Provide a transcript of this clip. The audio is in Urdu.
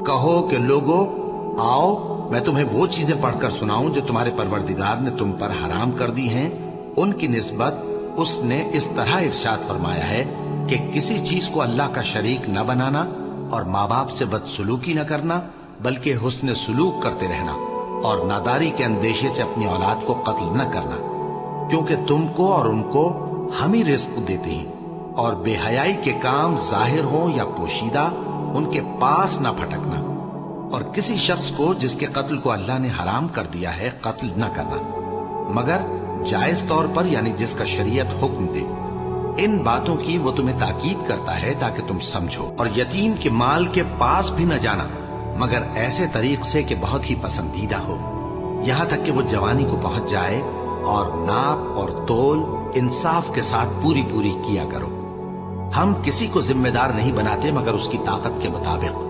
کہو کہ لوگو آؤ میں تمہیں وہ چیزیں پڑھ کر سناؤں جو تمہارے پروردگار نے تم پر حرام کر دی ہیں۔ ان کی نسبت اس نے اس طرح ارشاد فرمایا ہے کہ کسی چیز کو اللہ کا شریک نہ بنانا اور ماں باپ سے بدسلوکی نہ کرنا، بلکہ حسن سلوک کرتے رہنا، اور ناداری کے اندیشے سے اپنی اولاد کو قتل نہ کرنا، کیونکہ تم کو اور ان کو ہم ہی رزق دیتے ہیں، اور بے حیائی کے کام ظاہر ہوں یا پوشیدہ ان کے پاس نہ پھٹکنا، اور کسی شخص کو جس کے قتل کو اللہ نے حرام کر دیا ہے قتل نہ کرنا، مگر جائز طور پر، یعنی جس کا شریعت حکم دے۔ ان باتوں کی وہ تمہیں تاکید کرتا ہے تاکہ تم سمجھو، اور یتیم کے مال کے پاس بھی نہ جانا مگر ایسے طریق سے کہ بہت ہی پسندیدہ ہو، یہاں تک کہ وہ جوانی کو پہنچ جائے، اور ناپ اور تول انصاف کے ساتھ پوری پوری کیا کرو۔ ہم کسی کو ذمہ دار نہیں بناتے مگر اس کی طاقت کے مطابق۔